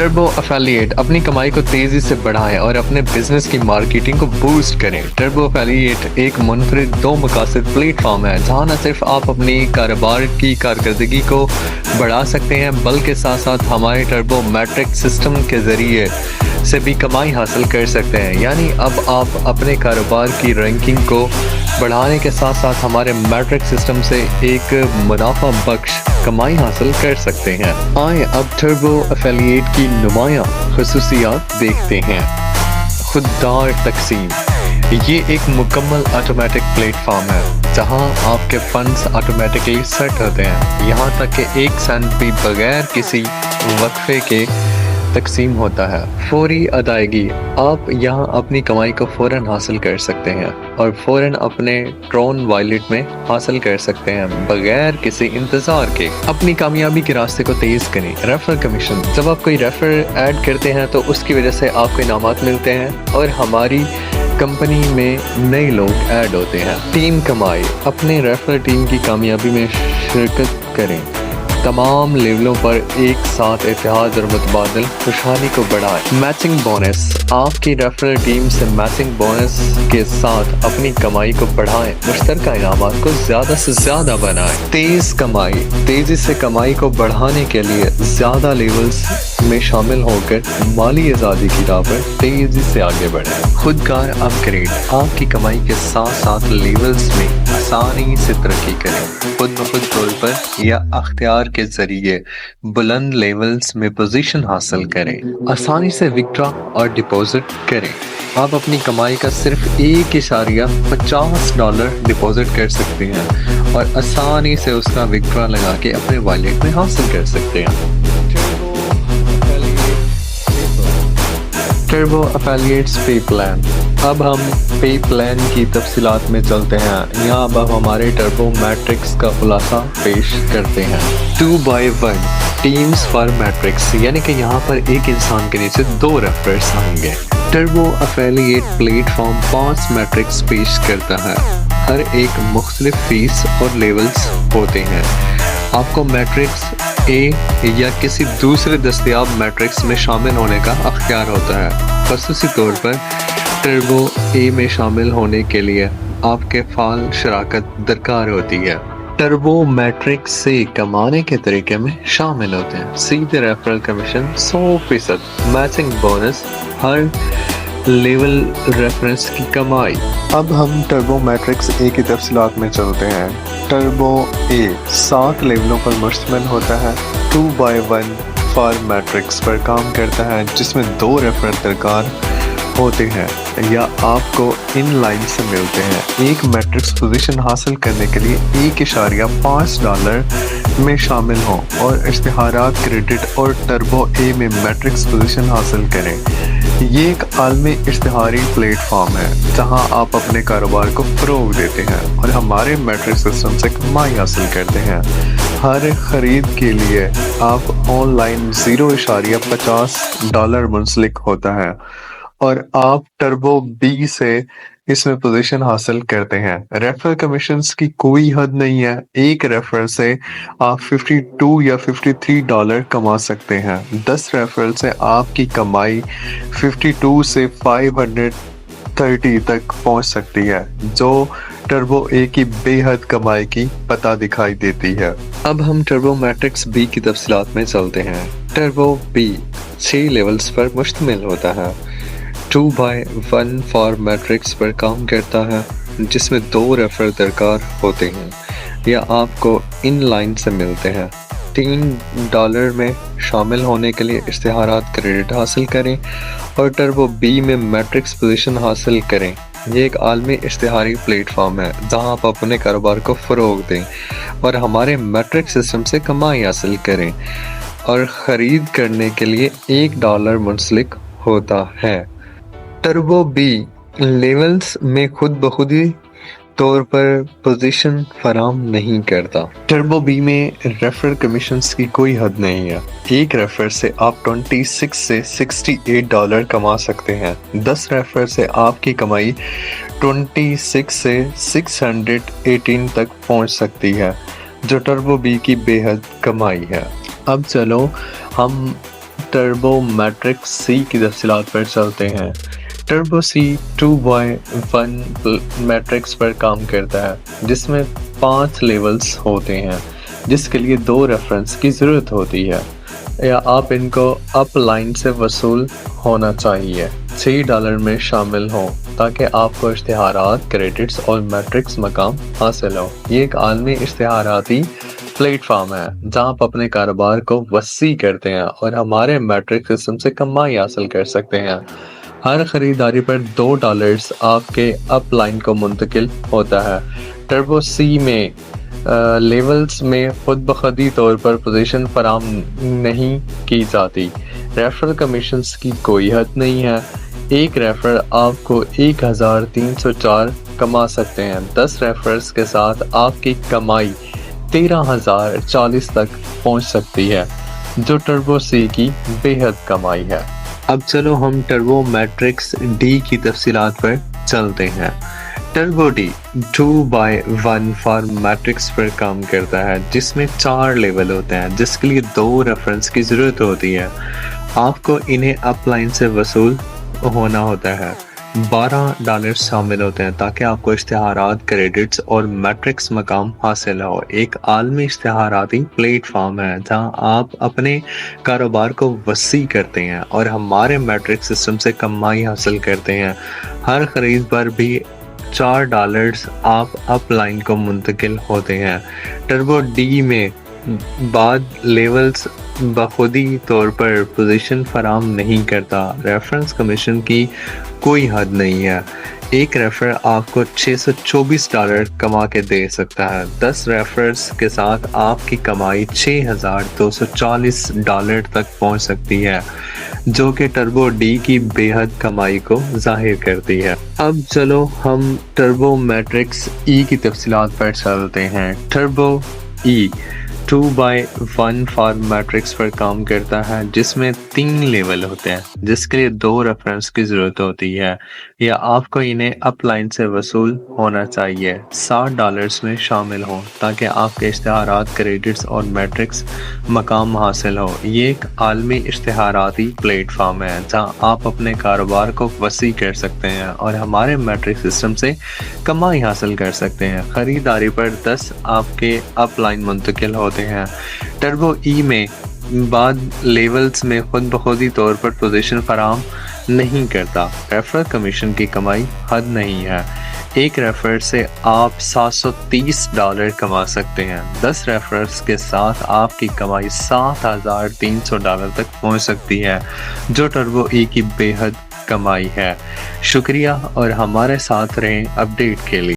Turbo affiliate اپنی کمائی کو تیزی سے بڑھائیں اور اپنے بزنس کی مارکیٹنگ کو بوسٹ کریں۔ ٹربو افیلیٹ ایک منفرد دو مقاصد پلیٹ فارم ہے جہاں نہ صرف آپ اپنی کاروبار کی کارکردگی کو بڑھا سکتے ہیں بلکہ ساتھ ساتھ ہمارے ٹربو میٹرک سسٹم کے ذریعے سے بھی کمائی حاصل کر سکتے ہیں۔ یعنی اب آپ اپنے کاروبار کی رینکنگ کو بڑھانے کے ساتھ ساتھ ہمارے میٹرک سسٹم سے ایک منافع بخش کمائی حاصل کر سکتے ہیں۔ آئیں اب ٹربو افیلیٹ کی نمایاں خصوصیات دیکھتے ہیں۔ خوددار تقسیم، یہ ایک مکمل آٹومیٹک پلیٹ فارم ہے جہاں آپ کے فنڈز آٹومیٹکلی سیٹ ہوتے ہیں، یہاں تک کہ ایک سینٹ بھی بغیر کسی وقفے کے تقسیم ہوتا ہے۔ فوری ادائیگی، آپ یہاں اپنی کمائی کو فوراً حاصل کر سکتے ہیں اور فوراً اپنے ٹرون وائلٹ میں حاصل کر سکتے ہیں بغیر کسی انتظار کے۔ اپنی کامیابی کے راستے کو تیز کریں۔ ریفر کمیشن، جب آپ کوئی ریفر ایڈ کرتے ہیں تو اس کی وجہ سے آپ کو انعامات ملتے ہیں اور ہماری کمپنی میں نئے لوگ ایڈ ہوتے ہیں۔ ٹیم کمائی، اپنے ریفر ٹیم کی کامیابی میں شرکت کریں، تمام لیولوں پر ایک ساتھ اتحاد اور متبادل خوشحالی کو بڑھائیں۔ میچنگ بونس، آپ کی ریفرل ٹیم سے میچنگ بونس کے ساتھ اپنی کمائی کو بڑھائیں، مشترکہ انعامات کو زیادہ سے زیادہ بنائیں۔ تیز کمائی، تیزی سے کمائی کو بڑھانے کے لیے زیادہ لیولز میں شامل ہو کر مالی آزادی کی راہ پر تیزی سے آگے بڑھیں۔ خودکار اپ گریڈ، آپ کی کمائی کے ساتھ ساتھ لیولز میں آسانی سے ترقی کریں، خود بخود طور پر یا اختیار کے ذریعے بلند لیولز میں پوزیشن حاصل کریں۔ آسانی سے وکڈرا اور ڈپازٹ کریں، آپ اپنی کمائی کا صرف $1.50 ڈپازٹ کر سکتے ہیں اور آسانی سے اس کا وکڈرا لگا کے اپنے والیٹ میں حاصل کر سکتے ہیں۔ ٹربو افیلیٹس پے پلان، اب ہم پے پلان کی تفصیلات میں چلتے ہیں۔ یہاں اب ہم ہمارے ٹربو میٹرکس کا خلاصہ پیش کرتے ہیں۔ 2x1 ٹیمز فار میٹرکس، یعنی کہ یہاں پر ایک انسان کے نیچے 2 ریفررز آئیں گے۔ Turbo affiliate plate form 5 matrix پیش کرتا ہے، ہر ایک مختلف فیس اور لیولز ہوتے ہیں۔ آپ کو میٹرکس اے یا کسی دوسرے دستیاب میٹرکس میں شامل ہونے کا اختیار ہوتا ہے۔ خصوصی طور پر ٹربو اے میں شامل ہونے کے لیے آپ کے فعال شراکت درکار ہوتی ہے۔ ٹربو میٹرکس سے کمانے کے طریقے میں شامل ہوتے ہیں: سیدھے ریفرل کمیشن 100%، میچنگ بونس، ہر لیول ریفرنس کی کمائی۔ اب ہم ٹربو میٹرکس اے کی تفصیلات میں چلتے ہیں۔ ٹربو اے 7 لیولوں پر مشتمل ہوتا ہے، 2x1 فار میٹرکس پر کام کرتا ہے جس میں 2 ریفرل درکار ہوتے ہیں یا آپ کو ان لائن سے ملتے ہیں۔ ایک میٹرکس پوزیشن حاصل کرنے کے لیے $1.5 میں شامل ہوں اور اشتہارات کریڈٹ اور ٹربو اے میں میٹرکس پوزیشن حاصل کریں۔ یہ ایک عالمی اشتہاری پلیٹ فارم ہے جہاں آپ اپنے کاروبار کو فروغ دیتے ہیں اور ہمارے میٹرک سسٹم سے کمائی حاصل کرتے ہیں۔ ہر خرید کے لیے آپ آن لائن $0.50 منسلک ہوتا ہے اور آپ ٹربو بی سے اس میں پوزیشن حاصل کرتے ہیں۔ ریفرل کمیشنز کی کوئی حد نہیں ہے، ایک ریفرل سے آپ $52 یا $53 کما سکتے ہیں۔ 10 ریفرل سے آپ کی کمائی 52 سے 530 تک پہنچ سکتی ہے، جو ٹربو اے کی بے حد کمائی کی پتہ دکھائی دیتی ہے۔ اب ہم ٹربو میٹرکس بی کی تفصیلات میں چلتے ہیں۔ ٹربو بی 6 لیولز پر مشتمل ہوتا ہے، 2x1 فار میٹرکس پر کام کرتا ہے جس میں 2 ریفر درکار ہوتے ہیں یا آپ کو ان لائن سے ملتے ہیں۔ $3 میں شامل ہونے کے لیے اشتہارات کریڈٹ حاصل کریں اور ٹربو بی میں میٹرکس پوزیشن حاصل کریں۔ یہ ایک عالمی اشتہاری پلیٹ فارم ہے جہاں آپ اپنے کاروبار کو فروغ دیں اور ہمارے میٹرک سسٹم سے کمائی حاصل کریں اور خرید کرنے کے لیے $1 منسلک ہوتا ہے۔ ٹربو بی لیولز میں خود بخودی طور پر پوزیشن فراہم نہیں کرتا۔ ٹربو بی میں ریفر کمیشنز کی کوئی حد نہیں ہے، ایک ریفر سے آپ 26 سے $68 کما سکتے ہیں۔ 10 ریفر سے آپ کی کمائی 26 سے $618 تک پہنچ سکتی ہے، جو ٹربو بی کی بے حد کمائی ہے۔ اب چلو ہم ٹربو میٹرکس سی کی تفصیلات پر چلتے ہیں۔ ٹربو سی 2x1 میٹرکس پر کام کرتا ہے جس میں 5 لیولز ہوتے ہیں جس کے لیے 2 ریفرنس کی ضرورت ہوتی ہے یا آپ ان کو اپ لائن سے وصول ہونا چاہیے $6 میں شامل ہوں تاکہ آپ کو اشتہارات، کریڈٹس اور میٹرکس مقام حاصل ہو۔ یہ ایک عالمی اشتہاراتی پلیٹ فارم ہے جہاں آپ اپنے کاروبار کو وسیع کرتے ہیں اور ہمارے میٹرک سسٹم سے کمائی حاصل کر سکتے ہیں۔ ہر خریداری پر $2 آپ کے اپ لائن کو منتقل ہوتا ہے۔ ٹربو سی میں لیولز میں خود بخودی طور پر پوزیشن فراہم نہیں کی جاتی۔ ریفرل کمیشنز کی کوئی حد نہیں ہے۔ ایک ریفرل آپ کو 1304 کما سکتے ہیں۔ 10 ریفرلز کے ساتھ آپ کی کمائی 13,040 تک پہنچ سکتی ہے جو ٹربو سی کی بے حد کمائی ہے۔ اب چلو ہم ٹربو میٹرکس ڈی کی تفصیلات پر چلتے ہیں۔ Turbo D 2x1 for matrix پر کام کرتا ہے جس میں 4 لیول ہوتے ہیں جس کے لیے 2 ریفرنس کی ضرورت ہوتی ہے۔ آپ کو انہیں اپ لائن سے وصول ہونا ہوتا ہے۔ $12 شامل ہوتے ہیں تاکہ آپ کو اشتہارات، کریڈٹس اور میٹرکس مقام حاصل ہو۔ ایک عالمی اشتہاراتی پلیٹ فارم ہے جہاں آپ اپنے کاروبار کو وسیع کرتے ہیں اور ہمارے میٹرک سسٹم سے کمائی حاصل کرتے ہیں۔ ہر خرید پر بھی $4 آپ اپ لائن کو منتقل ہوتے ہیں۔ ٹربو ڈی میں بعد لیولز بخودی طور پر پوزیشن فراہم نہیں کرتا۔ ریفرنس کمیشن کی کوئی حد نہیں ہے۔ ایک ریفر آپ کو $624 کما کے دے سکتا ہے۔ 10 ریفرز کے ساتھ آپ کی کمائی $6,240 تک پہنچ سکتی ہے جو کہ ٹربو ڈی کی بے حد کمائی کو ظاہر کرتی ہے۔ اب چلو ہم ٹربو میٹرکس ای کی تفصیلات پر چلتے ہیں۔ Turbo E 2x1 for matrix پر کام کرتا ہے جس میں 3 لیول ہوتے ہیں جس کے لیے 2 ریفرنس کی ضرورت ہوتی ہے یا آپ کو انہیں اپ لائن سے وصول ہونا چاہیے۔ $60 میں شامل ہوں تاکہ آپ کے اشتہارات، کریڈٹس اور میٹرکس مقام حاصل ہو۔ یہ ایک عالمی اشتہاراتی پلیٹ فارم ہے جہاں آپ اپنے کاروبار کو وسیع کر سکتے ہیں اور ہمارے میٹرک سسٹم سے کمائی حاصل کر سکتے ہیں۔ خریداری پر 10 آپ کے اپ لائن منتقل ہوتے ہیں۔ ٹربو ای میں بعد لیولز میں خود بخودی طور پر پوزیشن فراہم نہیں کرتا۔ ریفرل کمیشن کی کمائی حد نہیں ہے۔ ایک ریفر سے آپ $730 کما سکتے ہیں۔ 10 ریفرلز کے ساتھ آپ کی کمائی $7,300 تک پہنچ سکتی ہے جو ٹربو ای کی بے حد کمائی ہے۔ شکریہ اور ہمارے ساتھ رہیں اپڈیٹ کے لیے۔